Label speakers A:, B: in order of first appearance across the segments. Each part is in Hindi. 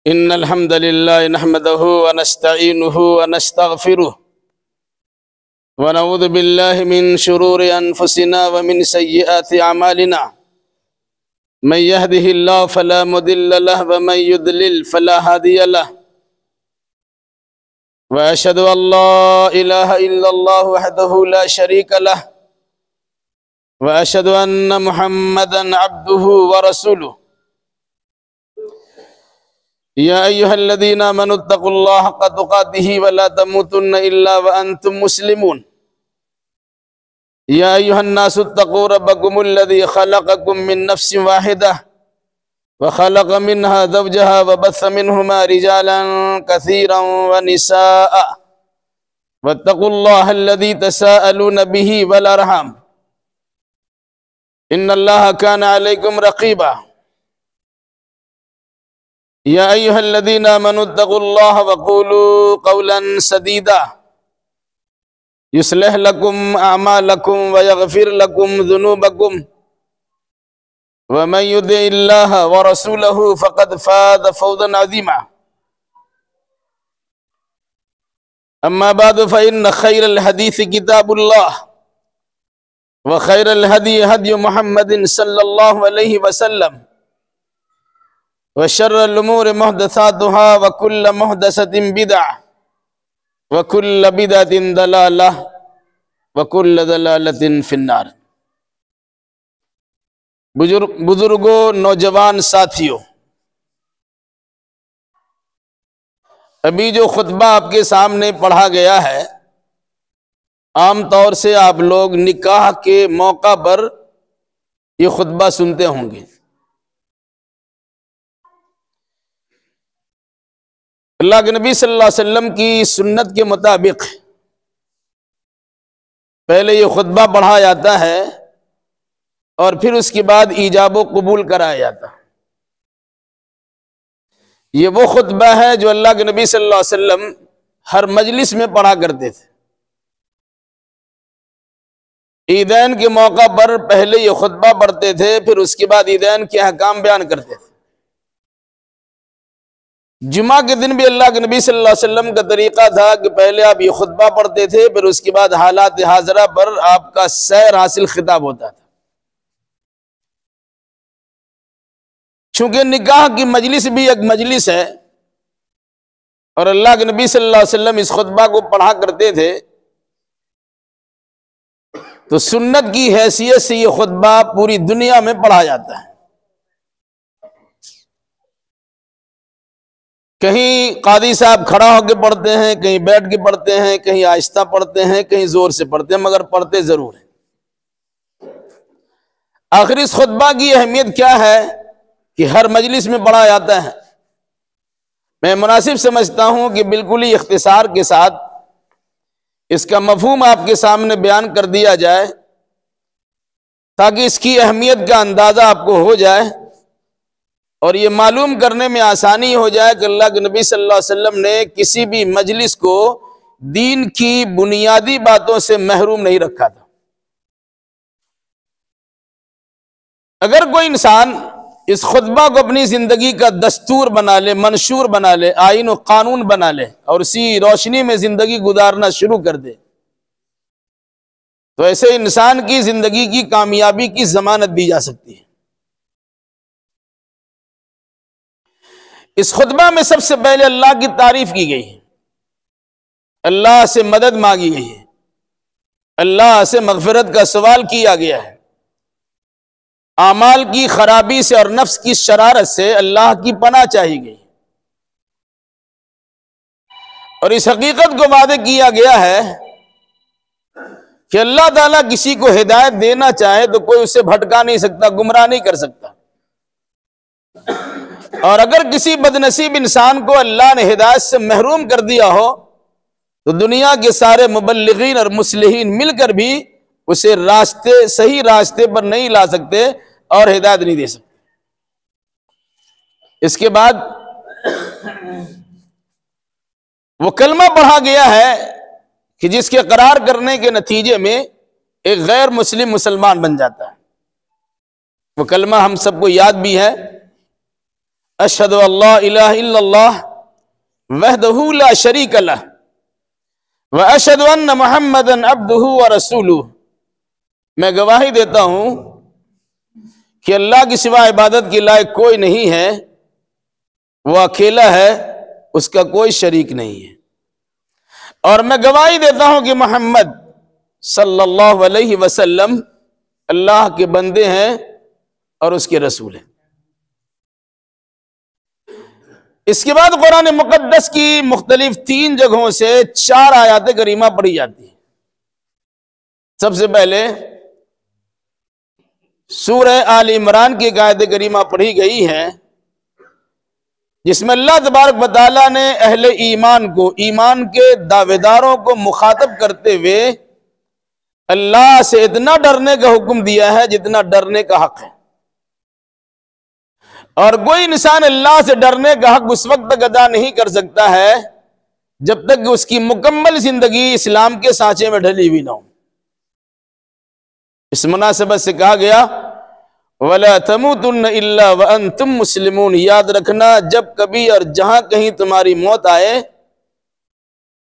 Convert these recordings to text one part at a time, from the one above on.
A: इन्नल हम्दलिल्लाह नहमदुहु व नस्तईनुहु व नस्तगफिरुह व नऊज़ु बिल्लाहि मिन शुरूरि अनफुसिना व मिन सय्यिआति अमालिना मन यहदिहिल्लाहु फला मुदिल्ल लहु व मन युद्लिल फला हादिय लहु व अशहदु अल्ला इलाहा इल्लल्लाहु वहदहु ला शरीका लहु व अशहदु अन्ना मुहम्मदन अब्दुहु व रसूलुहु या अय्युहल्लज़ीना आमनुत्तक़ुल्लाह हक़्क़ तुक़ातिही व ला तमूतुन्ना इल्ला व अंतुम मुस्लिमून या अय्युहन्नासुत्तक़ू रब्बकुमुल्लज़ी ख़लक़कुम मिन नफ्सिन वाहिदह व ख़लक़ मिन्हा ज़ौजहा व बस्स मिन्हुमा रिजालन कसीरन व निसाअ वत्तक़ुल्लाहल्लज़ी तसाअलून बिही वल अरहम इन्नल्लाहा काना अलैकुम रक़ीबा या अय्युहल्लज़ीना आमनुत्तक़ुल्लाह व क़ूलू क़ौलन सदीदा युस्लिह लकुम अअमालकुम व यग़फिर लकुम ज़ुनूबकुम व मन युतिइल्लाह व रसूलहु फ़क़द फ़ाज़ फ़ौज़न अज़ीमा अम्मा बअद फ़इन्न ख़ैरल हदीस किताबुल्लाह व ख़ैरल हदी हदी मुहम्मदिन सल्लल्लाहु अलैहि वसल्लम व शर्रुल उमूरि मुहदसातुहा व कुल्लु मुहदसतिन बिदअह व कुल्लु बिदअतिन दलालह व कुल्लु दलालतिन फिन्नार। बुजुर्गों, नौजवान साथियों, अभी जो खुतबा आपके सामने पढ़ा गया है, आम तौर से आप लोग निकाह के मौका पर ये खुतबा सुनते होंगे। अल्लाह के नबी सल्लल्लाहु अलैहि वसल्लम की सुन्नत के मुताबिक पहले ये खुतबा पढ़ा जाता है और फिर उसके बाद ईजाब व कबूल कराया जाता है। ये वो खुतबा है जो अल्लाह के नबी सल्लल्लाहु अलैहि वसल्लम हर मजलिस में पढ़ा करते थे। ईदैन के मौका पर पहले ये खुतबा पढ़ते थे, फिर उसके बाद ईदैन के अहकाम बयान करते थे। जुमा के दिन भी अल्लाह के नबी सल्लल्लाहु अलैहि वसल्लम का तरीका था कि पहले आप ये खुतबा पढ़ते थे, फिर उसके बाद हालात हाजरा पर आपका सैर हासिल खिताब होता था। चूंकि निकाह की मजलिस भी एक मजलिस है और अल्लाह के नबी सल्लल्लाहु अलैहि वसल्लम इस खुतबा को पढ़ा करते थे, तो सुन्नत की हैसियत से ये खुतबा पूरी दुनिया में पढ़ा जाता है। कहीं कादी साहब खड़ा होकर पढ़ते हैं, कहीं बैठ के पढ़ते हैं, कहीं आहिस्ता पढ़ते हैं, कहीं जोर से पढ़ते हैं, मगर पढ़ते जरूर हैं। आखिर इस खुतबा की अहमियत क्या है कि हर मजलिस में पढ़ा जाता है? मैं मुनासिब समझता हूं कि बिल्कुल ही इख्तिसार के साथ इसका मफहूम आपके सामने बयान कर दिया जाए ताकि इसकी अहमियत का अंदाजा आपको हो जाए और ये मालूम करने में आसानी हो जाए कि अल्लाह के नबी सल्लल्लाहु अलैहि वसल्लम ने किसी भी मजलिस को दीन की बुनियादी बातों से महरूम नहीं रखा था। अगर कोई इंसान इस खुतबा को अपनी जिंदगी का दस्तूर बना ले, मंशूर बना ले, आईन और कानून बना ले और उसी रोशनी में जिंदगी गुजारना शुरू कर दे, तो ऐसे इंसान की जिंदगी की कामयाबी की जमानत दी जा सकती है। इस खुतबा में सबसे पहले अल्लाह की तारीफ की गई है, अल्लाह से मदद मांगी गई है, अल्लाह से मगफिरत का सवाल किया गया है, आमाल की खराबी से और नफ्स की शरारत से अल्लाह की पनाह चाही गई और इस हकीकत को वादे किया गया है कि अल्लाह ताला किसी को हिदायत देना चाहे तो कोई उसे भटका नहीं सकता, गुमराह नहीं कर सकता। और अगर किसी बदनसीब इंसान को अल्लाह ने हिदायत से महरूम कर दिया हो तो दुनिया के सारे मुबल्लिगीन और मुस्लिहीन मिलकर भी उसे सही रास्ते पर नहीं ला सकते और हिदायत नहीं दे सकते। इसके बाद वो कलमा पढ़ा गया है कि जिसके करार करने के नतीजे में एक गैर मुस्लिम मुसलमान बन जाता है। वो कलमा हम सबको याद भी है, अशहदु अल्ला इलाहा इल्लल्लाह वहदहू ला शरीक लह व अशहदु अन्ना मुहम्मदन अब्दुहु व रसूलुहु। मैं गवाही देता हूं कि अल्लाह की सिवा इबादत के लायक कोई नहीं है, वो अकेला है, उसका कोई शरीक नहीं है। और मैं गवाही देता हूं कि मोहम्मद सल्लल्लाहु अलैहि वसल्लम अल्लाह के बंदे हैं और उसके रसूल हैं। इसके बाद कुरान मुकद्दस की मुख्तलिफ 3 जगहों से 4 आयात करीमा पढ़ी जाती है। सबसे पहले सूरह आल इमरान की एक आयत करीमा पढ़ी गई है, जिसमें अल्लाह तबारक व तआला ने अहले ईमान को, ईमान के दावेदारों को मुखातब करते हुए अल्लाह से इतना डरने का हुक्म दिया है जितना डरने का हक है। और कोई इंसान अल्लाह से डरने का हक उस वक्त तक अदा नहीं कर सकता है जब तक उसकी मुकम्मल जिंदगी इस्लाम के सांचे में ढली हुई ना हो। इस मुनासबत से कहा गया, वला तमूतुन्न इल्ला व अंतुम मुस्लिमून। याद रखना, जब कभी और जहां कहीं तुम्हारी मौत आए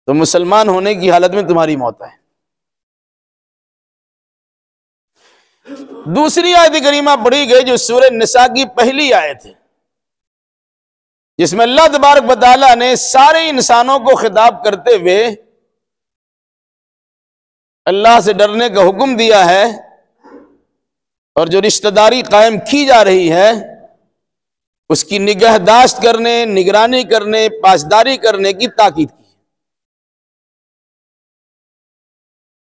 A: तो मुसलमान होने की हालत में तुम्हारी मौत आए। दूसरी आयत करीमा पढ़ी गई जो सूरह निसा की पहली आयत है, जिसमें अल्लाह तबारक व तआला ने सारे इंसानों को खिताब करते हुए अल्लाह से डरने का हुक्म दिया है और जो रिश्तेदारी कायम की जा रही है उसकी निगहदाश्त करने, निगरानी करने, पासदारी करने की ताकीद की।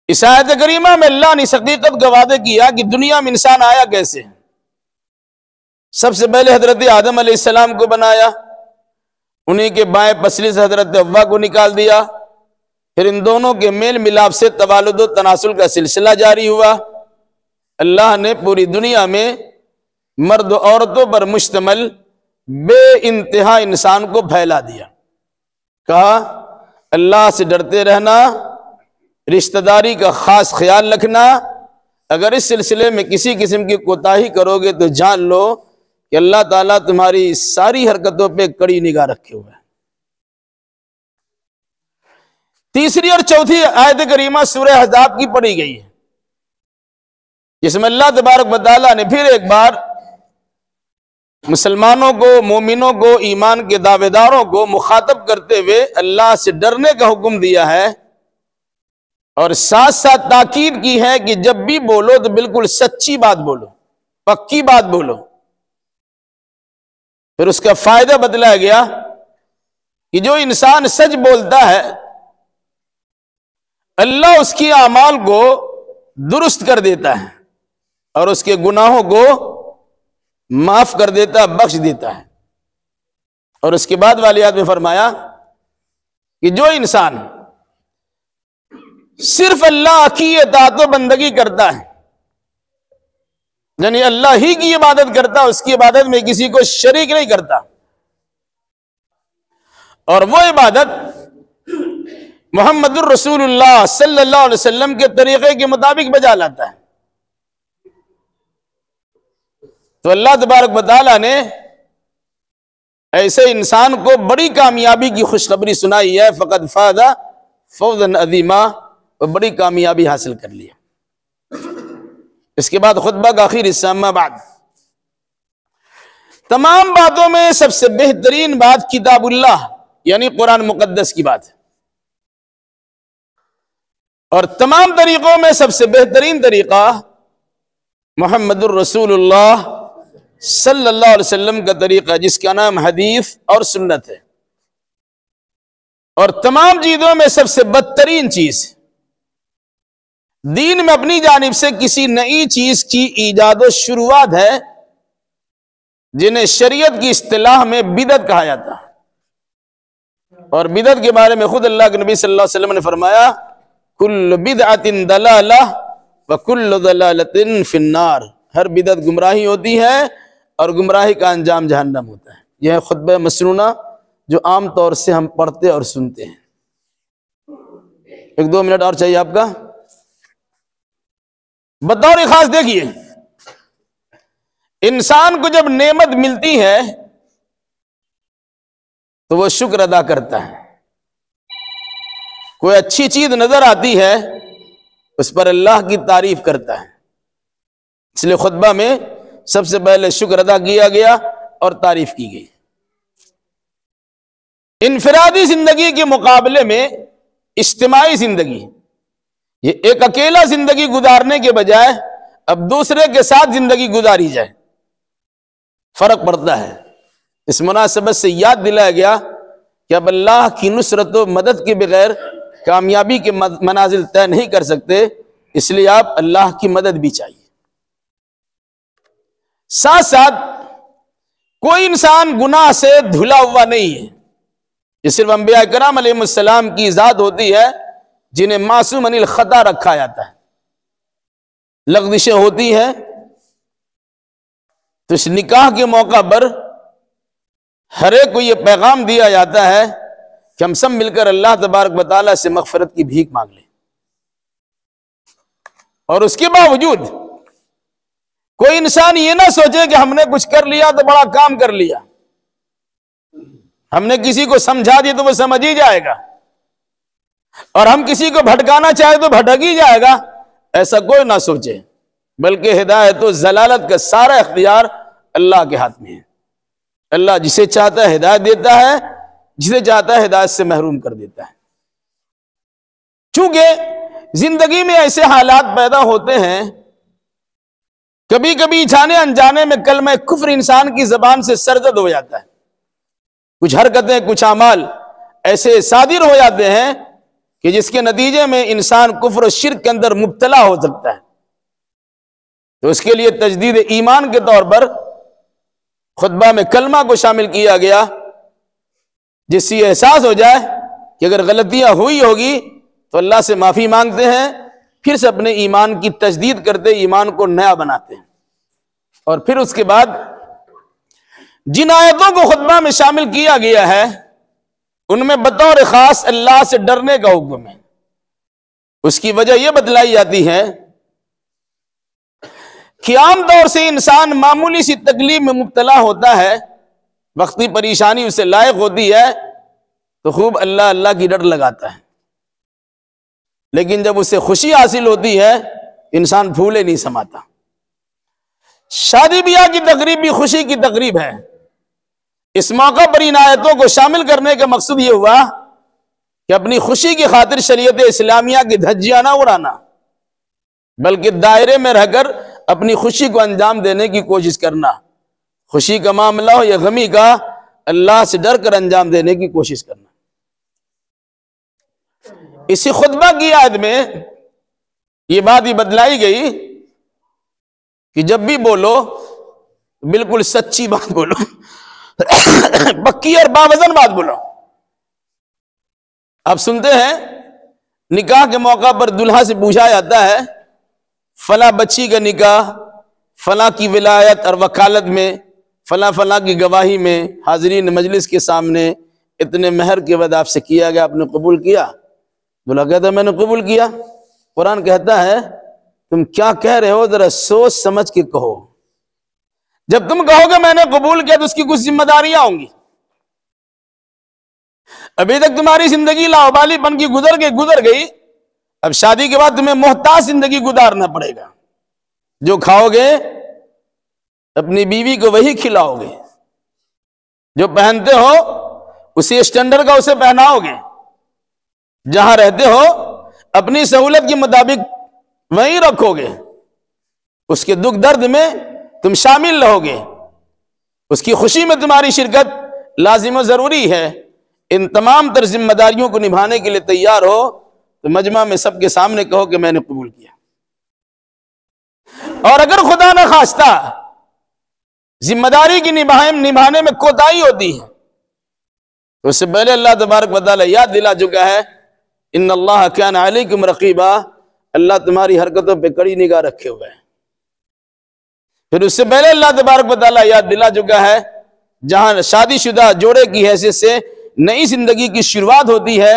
A: इस आयत करीमा में अल्लाह ने इस हकीकत का वादे किया कि दुनिया में इंसान आया कैसे। सबसे पहले हजरत आदम अलैहिस्सलाम को बनाया, उन्हीं के बाएं पसली से हजरत हव्वा को निकाल दिया, फिर इन दोनों के मेल मिलाप से तवालुद व तनासुल का सिलसिला जारी हुआ। अल्लाह ने पूरी दुनिया में मर्द औरतों पर मुश्तमल बे इंतहा इंसान को फैला दिया। कहा अल्लाह से डरते रहना, रिश्तेदारी का खास ख्याल रखना, अगर इस सिलसिले में किसी किस्म की कोताही करोगे तो जान लो कि अल्लाह ताला तुम्हारी सारी हरकतों पे कड़ी निगाह रखे हुए है। तीसरी और चौथी आयत करीमा सूरह अहज़ाब की पढ़ी गई है, जिसमें अल्लाह तबारक व तआला ने फिर एक बार मुसलमानों को, मोमिनों को, ईमान के दावेदारों को मुखातब करते हुए अल्लाह से डरने का हुक्म दिया है और साथ साथ ताकीद की है कि जब भी बोलो तो बिल्कुल सच्ची बात बोलो, पक्की बात बोलो। फिर उसका फायदा बतलाया गया कि जो इंसान सच बोलता है अल्लाह उसकी आमाल को दुरुस्त कर देता है और उसके गुनाहों को माफ कर देता, बख्श देता है। और उसके बाद वाली आयत में फरमाया कि जो इंसान सिर्फ अल्लाह की इताअत व बंदगी करता है, यानी अल्लाह ही की इबादत करता है, उसकी इबादत में किसी को शरीक नहीं करता, और वो इबादत मुहम्मदुर रसूलुल्लाह सल्लल्लाहु अलैहि वसल्लम के तरीके के मुताबिक बजा लाता है, तो अल्लाह तबारक व तआला ने ऐसे इंसान को बड़ी कामयाबी की खुशखबरी सुनाई है। फ़क़द फ़ाज़ा फ़ौज़न अज़ीमा, और बड़ी कामयाबी हासिल कर लिया। इसके बाद खुतबा का आखिर हिस्सा, अम्मा बाद, तमाम बातों में सबसे बेहतरीन बात किताबुल्लाह यानी कुरान मुकद्दस की बात है, और तमाम तरीकों में सबसे बेहतरीन तरीका मुहम्मदुर रसूलुल्लाह सल्लल्लाहु अलैहि वसल्लम का तरीका, जिसका नाम हदीस और सुन्नत है। और तमाम चीजों में सबसे बदतरीन चीज दीन में अपनी जानिब से किसी नई चीज की ईजाद व शुरुआत है, जिन्हें शरीयत की इस्तिलाह में बिदअत कहा जाता है। और बिदअत के बारे में खुद अल्लाह के नबी सल्लल्लाहु अलैहि वसल्लम ने फरमाया, कुल्लु बिदअतिन दलाला व कुल्लु दलालतिन फिन्नार। हर बिदअत गुमराही होती है और गुमराही का अंजाम जहन्नम होता है। यह खुतबा मसनूना जो आम तौर से हम पढ़ते और सुनते हैं। 1-2 मिनट और चाहिए आपका। बतौर खास देखिए, इंसान को जब नेमत मिलती है तो वो शुक्र अदा करता है। कोई अच्छी चीज नजर आती है उस पर अल्लाह की तारीफ करता है। इसलिए खुतबा में सबसे पहले शुक्र अदा किया गया और तारीफ की गई। इनफरादी जिंदगी के मुकाबले में इज्तिमाई जिंदगी, ये एक अकेला जिंदगी गुजारने के बजाय अब दूसरे के साथ जिंदगी गुजारी जाए, फर्क पड़ता है। इस मुनासबत से याद दिलाया गया कि अब अल्लाह की नुसरत व मदद के बगैर कामयाबी के मनाजिल तय नहीं कर सकते, इसलिए आप अल्लाह की मदद भी चाहिए। साथ साथ कोई इंसान गुनाह से धुला हुआ नहीं है। ये सिर्फ अंबिया कराम अलैहिस्सलाम की ज़ात होती है जिन्हें मासूम अनिल खता रखा जाता है। लग़ज़िशें होती हैं तो इस निकाह के मौका पर हर एक को यह पैगाम दिया जाता है कि हम सब मिलकर अल्लाह तबारक व तआला से मग़फ़िरत की भीख मांग लें। और उसके बावजूद कोई इंसान ये ना सोचे कि हमने कुछ कर लिया तो बड़ा काम कर लिया, हमने किसी को समझा दिया तो वो समझ ही जाएगा, और हम किसी को भटकाना चाहे तो भटक ही जाएगा, ऐसा कोई ना सोचे। बल्कि हिदायत और जलालत का सारा इख्तियार अल्लाह के हाथ में है। अल्लाह जिसे चाहता है हिदायत देता है, जिसे चाहता है हिदायत से महरूम कर देता है। चूंकि जिंदगी में ऐसे हालात पैदा होते हैं, कभी कभी जाने अनजाने में कलमा कुफ्र इंसान की जबान से सरजद हो जाता है। कुछ हरकतें, कुछ अमाल ऐसे सादिर हो जाते हैं कि जिसके नतीजे में इंसान कुफ्र और शिर्क के अंदर मुब्तला हो सकता है। तो उसके लिए तजदीद ईमान के तौर पर खुतबा में कलमा को शामिल किया गया, जिससे एहसास हो जाए कि अगर गलतियां हुई होगी तो अल्लाह से माफी मांगते हैं, फिर से अपने ईमान की तजदीद करते, ईमान को नया बनाते हैं। और फिर उसके बाद जिन आयतों को खुतबा में शामिल किया गया है उनमें बतौर खास अल्लाह से डरने का हुक्म है। उसकी वजह यह बतलाई जाती है कि आमतौर से इंसान मामूली सी तकलीफ में मुब्तला होता है, वक्ती परेशानी उसे लायक होती है तो खूब अल्लाह अल्लाह की डर लगाता है, लेकिन जब उसे खुशी हासिल होती है इंसान फूले नहीं समाता। शादी ब्याह की तकरीब भी खुशी की तकरीब है। इस मौका पर इन आयतों को शामिल करने का मकसद यह हुआ कि अपनी खुशी की खातिर शरीयत इस्लामिया की धज्जियां ना उड़ाना, बल्कि दायरे में रहकर अपनी खुशी को अंजाम देने की कोशिश करना। खुशी का मामला हो या गमी का, अल्लाह से डर कर अंजाम देने की कोशिश करना। इसी खुतबा की आयत में यह बात ही बतलाई गई कि जब भी बोलो बिल्कुल सच्ची बात बोलो, पक्की और बावजन बात बोलो। आप सुनते हैं निकाह के मौका पर दुल्हा से पूछा जाता है फला बच्ची का निकाह फला की विलायत और वकालत में, फला फला की गवाही में, हाजिरीन मजलिस के सामने इतने महर के बाद आपसे किया गया, आपने कबूल किया? दूल्हा कहता है मैंने कबूल किया। कुरान कहता है तुम क्या कह रहे हो, जरा सोच समझ के कहो। जब तुम कहोगे मैंने कबूल किया तो उसकी कुछ जिम्मेदारियां होंगी। अभी तक तुम्हारी जिंदगी लावालिपन की गुजर गई, अब शादी के बाद तुम्हें मोहताज जिंदगी गुजारना पड़ेगा। जो खाओगे अपनी बीवी को वही खिलाओगे, जो पहनते हो उसी स्टैंडर्ड का उसे पहनाओगे, जहां रहते हो अपनी सहूलत के मुताबिक वहीं रखोगे, उसके दुख दर्द में तुम शामिल रहोगे, उसकी खुशी में तुम्हारी शिरकत लाजिम और जरूरी है। इन तमाम तर जिम्मेदारियों को निभाने के लिए तैयार हो तो मजमा में सबके सामने कहो कि मैंने कबूल किया। और अगर खुदा न खास्ता जिम्मेदारी की निभाने में कोताही होती है तो उससे पहले अल्लाह तबारक व तआला याद दिला चुका है इन्नल्लाह कान अलैकुम रकीबा, अल्लाह तुम्हारी हरकतों पे कड़ी निगाह रखे हुए है। फिर उससे पहले अल्लाह तबारक व तआला याद दिला चुका है जहां शादीशुदा जोड़े की हैसियत से नई जिंदगी की शुरुआत होती है,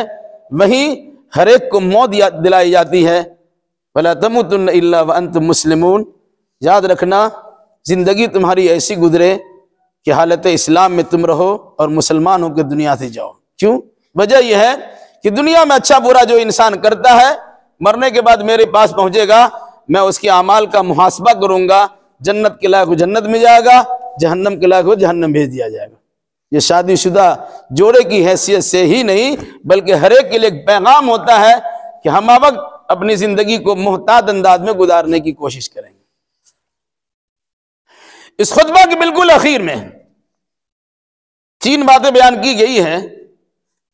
A: वहीं हर एक को मौत याद दिलाई जाती है। वला तमुतुन्ना इल्ला व अंतुम मुस्लिमून। याद रखना जिंदगी तुम्हारी ऐसी गुजरे कि हालत इस्लाम में तुम रहो और मुसलमान होकर दुनिया से जाओ। क्यों? वजह यह है कि दुनिया में अच्छा बुरा जो इंसान करता है, मरने के बाद मेरे पास पहुंचेगा, मैं उसके अमाल का मुहासबा करूंगा, जन्नत के लायक जन्नत में जाएगा, जहन्नम के लायक जहन्नम भेज दिया जाएगा। ये शादीशुदा जोड़े की हैसियत से ही नहीं बल्कि हर एक के लिए एक पैगाम होता है कि हम वक्त अपनी जिंदगी को मुहतात अंदाज में गुजारने की कोशिश करेंगे। इस खुतबा के बिल्कुल आखिर में 3 बातें बयान की गई हैं।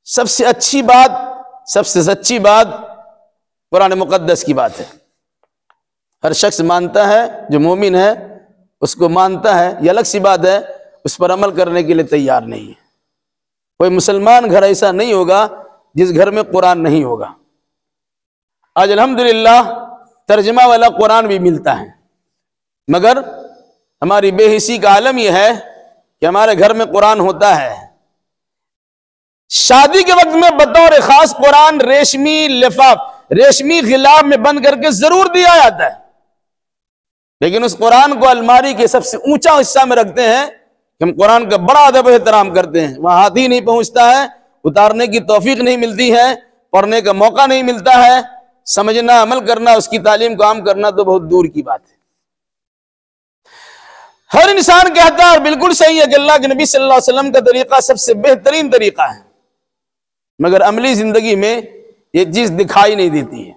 A: सबसे अच्छी बात, सबसे सच्ची बात कुरान मुकद्दस की बात है। हर शख्स मानता है, जो मोमिन है उसको मानता है, ये अलग सी बात है, उस पर अमल करने के लिए तैयार नहीं है। कोई मुसलमान घर ऐसा नहीं होगा जिस घर में कुरान नहीं होगा। आज अल्हम्दुलिल्लाह तर्जमा वाला कुरान भी मिलता है, मगर हमारी बेहिसी का आलम यह है कि हमारे घर में कुरान होता है। शादी के वक्त में बतौर खास कुरान रेशमी लिफाफ, रेशमी गिलाफ में बंद करके जरूर दिया जाता है, लेकिन उस कुरान को अलमारी के सबसे ऊंचा हिस्सा में रखते हैं कि हम कुरान का बड़ा अदब एहतराम करते हैं। वहां हाथ ही नहीं पहुंचता है, उतारने की तौफीक नहीं मिलती है, पढ़ने का मौका नहीं मिलता है, समझना, अमल करना, उसकी तालीम को आम करना तो बहुत दूर की बात है। हर इंसान कहता है और बिल्कुल सही है कि अल्लाह के नबी सल्लल्लाहु अलैहि वसल्लम का तरीका सबसे बेहतरीन तरीका है, मगर अमली जिंदगी में ये चीज दिखाई नहीं देती है।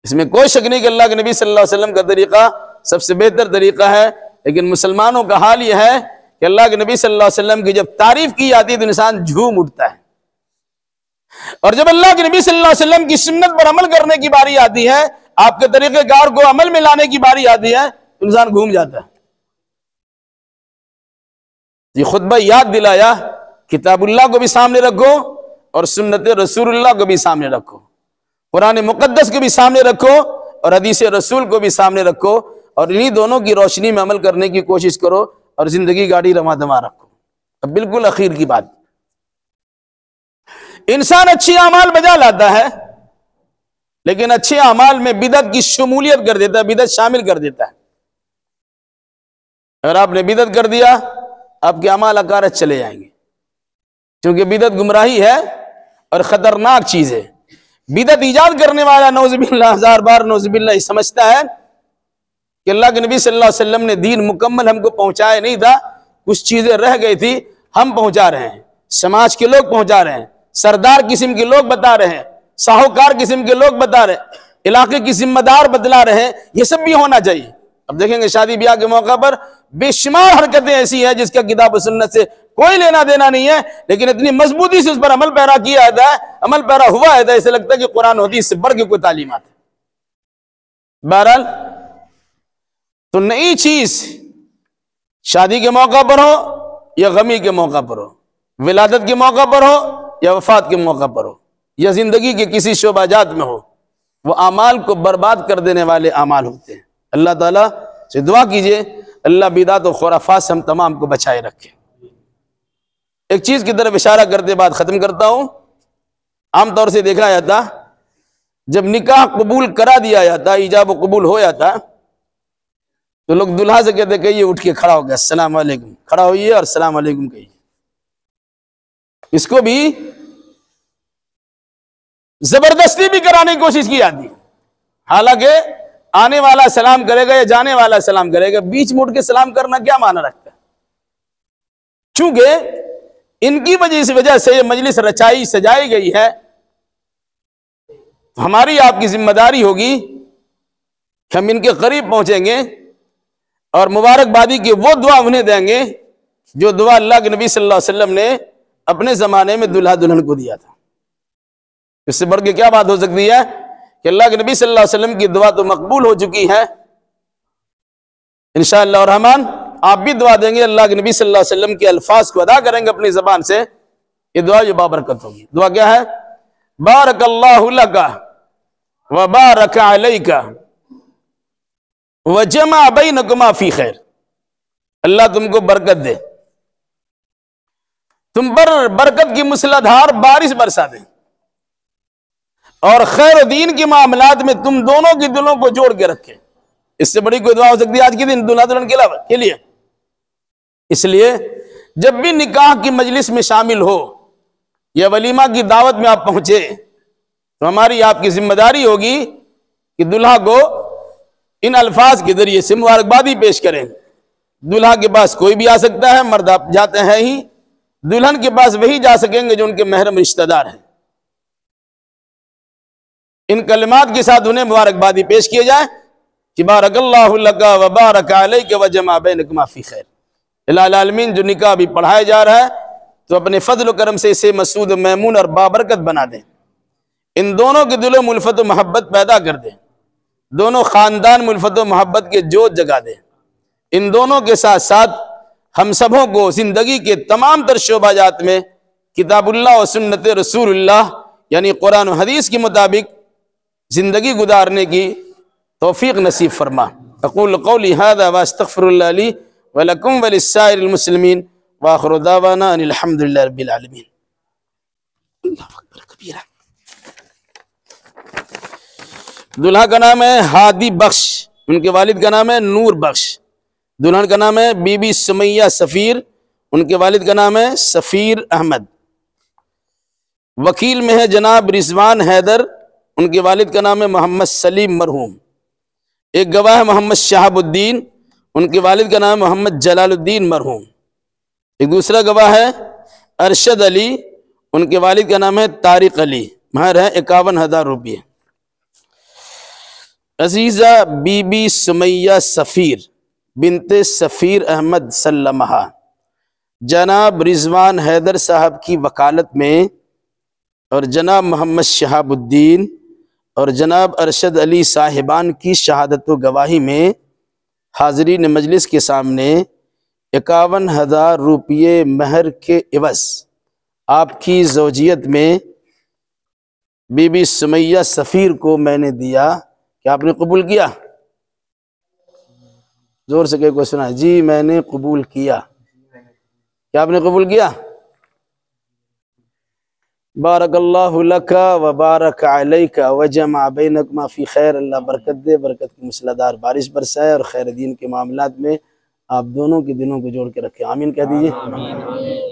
A: इसमें कोई शक नहीं कि अल्लाह के नबी सल्लल्लाहु अलैहि वसल्लम का तरीका सबसे बेहतर तरीका है, लेकिन मुसलमानों का हाल यह है कि अल्लाह के नबी सल्लल्लाहु अलैहि वसल्लम की जब तारीफ की जाती है तो इंसान झूम उठता है, और जब अल्लाह के नबी सल्लल्लाहु अलैहि वसल्लम की सुन्नत पर अमल करने की बारी आती है, आपके तरीक़ेकार को अमल में लाने की बारी आती है, तो इंसान घूम जाता है। ये खुतबा याद दिलाया, किताबुल्लाह को भी सामने रखो और सुन्नत रसूलुल्लाह को भी सामने रखो, कुरान मुकद्दस को भी सामने रखो और हदीस रसूल को भी सामने रखो, और इन्हीं दोनों की रोशनी में अमल करने की कोशिश करो और जिंदगी गाड़ी रमा दमा रखो। अब बिल्कुल आखिर की बात, इंसान अच्छी अमाल बजा लाता है, लेकिन अच्छे अमाल में बिदअत की शमूलियत कर देता है, बिदअत शामिल कर देता है। अगर आपने बिदअत कर दिया, आपके अमाल अकारत चले जाएंगे, क्योंकि बिदअत गुमराही है और खतरनाक चीज है। बिदअत ईजाद करने वाला नौजुबिल्लाह, 1000 बार नौजुबिल्लाह, समझता है कि अल्लाह के नबी सल्लल्लाहु अलैहि वसल्लम ने दीन मुकम्मल हमको पहुंचाया नहीं था, कुछ चीजें रह गई थी, हम पहुंचा रहे हैं, समाज के लोग पहुंचा रहे हैं, सरदार किस्म के लोग बता रहे हैं, साहूकार किस्म के लोग बता रहे हैं, इलाके की जिम्मेदार बदला रहे हैं, ये सब भी होना चाहिए। अब देखेंगे शादी ब्याह के मौका पर बेशुमार हरकतें ऐसी हैं जिसका किताब सुन्नत से कोई लेना देना नहीं है, लेकिन इतनी मजबूती से उस पर अमल पैरा किया जाता है, अमल पैरा हुआ है, ऐसे लगता है कि कुरान हदीस से बढ़ के कोई तालीमात है। बहरहाल तो नई चीज शादी के मौका पर हो या गमी के मौका पर हो, विलादत के मौका पर हो या वफात के मौका पर हो, या जिंदगी के किसी शोबाजात में हो, वो अमाल को बर्बाद कर देने वाले अमाल होते हैं। अल्लाह ताला से दुआ कीजिए, अल्लाह बिदात और खुराफात से हम तमाम को बचाए रखे। एक चीज की तरफ इशारा करते बाद खत्म करता हूं। आमतौर से देखा जाता, जब निकाह कबूल करा दिया जाता, ईजाब व कबूल हो जाता, तो लोग दुल्हा से कहते कहिए, उठ के खड़ा हो गया, अस्सलाम वालेकुम, खड़ा होइए और अस्सलाम वालेकुम कहिए। इसको भी जबरदस्ती भी कराने की कोशिश की जाती है, हालांकि आने वाला सलाम करेगा या जाने वाला सलाम करेगा, बीच में उठ के सलाम करना क्या माना रखता है? चूंकि इनकी वजह से ये मजलिस रचाई सजाई गई है, तो हमारी आपकी जिम्मेदारी होगी कि हम इनके करीब पहुंचेंगे और मुबारकबादी की वो दुआ उन्हें देंगे जो दुआ अल्लाह के नबी सल्लल्लाहु अलैहि वसल्लम ने अपने जमाने में दुल्हा दुल्हन को दिया था। इससे बढ़ के क्या बात हो सकती है कि अल्लाह के नबी सल्लल्लाहु अलैहि वसल्लम की दुआ तो मकबूल हो चुकी है, इंशाअल्लाह रहमान आप भी दुआ देंगे, अल्लाह के नबी सल्लल्लाहु अलैहि वसल्लम के अल्फाज को अदा करेंगे अपनी जबान से, ये दुआ जो बाबरकत होगी। दुआ क्या है? बारकल्लाहु लका व बारक अलैका व जमा बैनकुमा फी खैर। अल्लाह तुमको बरकत दे, तुम पर बरकत की मूसलाधार बारिश बरसा दे, और खैर दीन के मामलात में तुम दोनों के दिलों को जोड़ के रखे। इससे बड़ी कोई दुआ हो सकती है आज के दिन दूल्हा दुल्हन के लिए? इसलिए जब भी निकाह की मजलिस में शामिल हो या वलीमा की दावत में आप पहुंचे तो हमारी आपकी जिम्मेदारी होगी कि दूल्हा को इन अल्फाज के जरिए से मुबारकबादी पेश करें। दूल्हा के पास कोई भी आ सकता है, मर्द आप जाते हैं ही, दुल्हन के पास वही जा सकेंगे जो उनके महरम रिश्तेदार हैं। इन कलिमात के साथ उन्हें मुबारकबादी पेश किए जाए कि बारकल्लाहु लका व बारक अलैका व जमा बैनकुमा फी खैर। इलाहुल आलमीन जो निकाह भी पढ़ाया जा रहा है तो अपने फजल व करम से इसे मसूद मैमून और बाबरकत बना दें। इन दोनों के दिलों में उल्फत व मोहब्बत पैदा कर दें, दोनों खानदान में उल्फत व मोहब्बत के जोत जगा दें। इन दोनों के साथ साथ हम सबों को जिंदगी के तमाम तर शोबाजात में किताबुल्लाह और सुन्नत रसूलुल्लाह यानी कुरान और हदीस के मुताबिक जिंदगी गुजारने की तौफीक नसीब फरमा। अक़ूलु क़ौली हाज़ा व अस्तग़फ़िरुल्लाह ली व लकुम व लिस्साइरिल मुस्लिमीन व आख़िरु दावाना अनिल हम्दुलिल्लाहि रब्बिल आलमीन। अल्लाहु अकबर कबीरा। दूल्हा का नाम है हादी बख्श, उनके वालिद का नाम है नूर बख्श। दुल्हन का नाम है बीबी सुमैया सफ़ीर, उनके वालिद का नाम है सफ़ीर अहमद। वकील में है जनाब रिजवान हैदर, उनके वालिद का नाम है मोहम्मद सलीम मरहूम। एक गवाह है मोहम्मद शहाबुद्दीन, उनके वालिद का नाम है मोहम्मद जलालुद्दीन मरहूम। एक दूसरा गवाह है अरशद अली, उनके वालिद का नाम है तारिक अली। महर है 51,000 रुपये। अजीज़ा बीबी सुमैया सफ़ीर बिनते सफ़ीर अहमद सल्लमहा जनाब रिजवान हैदर साहब की वकालत में और जनाब मोहम्मद शहाबुद्दीन और जनाब अरशद अली साहिबान की शहादत व गवाही में हाज़रीन मजलिस के सामने 51,000 रुपये महर के इवज़ आपकी ज़ौजियत में बीबी सुमैया सफ़ीर को मैंने दिया। क्या आपने कबूल किया? जोर से कोई सुना जी मैंने कबूल किया। क्या आपने कबूल किया? बारकल्लाहु लका व बारक अलैका व जमा बैनकुमा फी खैर। अल्लाह बरकत दे, बरकत की मूसलाधार बारिश बरसाए और खैर दीन के मामलात में आप दोनों के दिनों को जोड़ के रखे। आमीन कह दीजिए।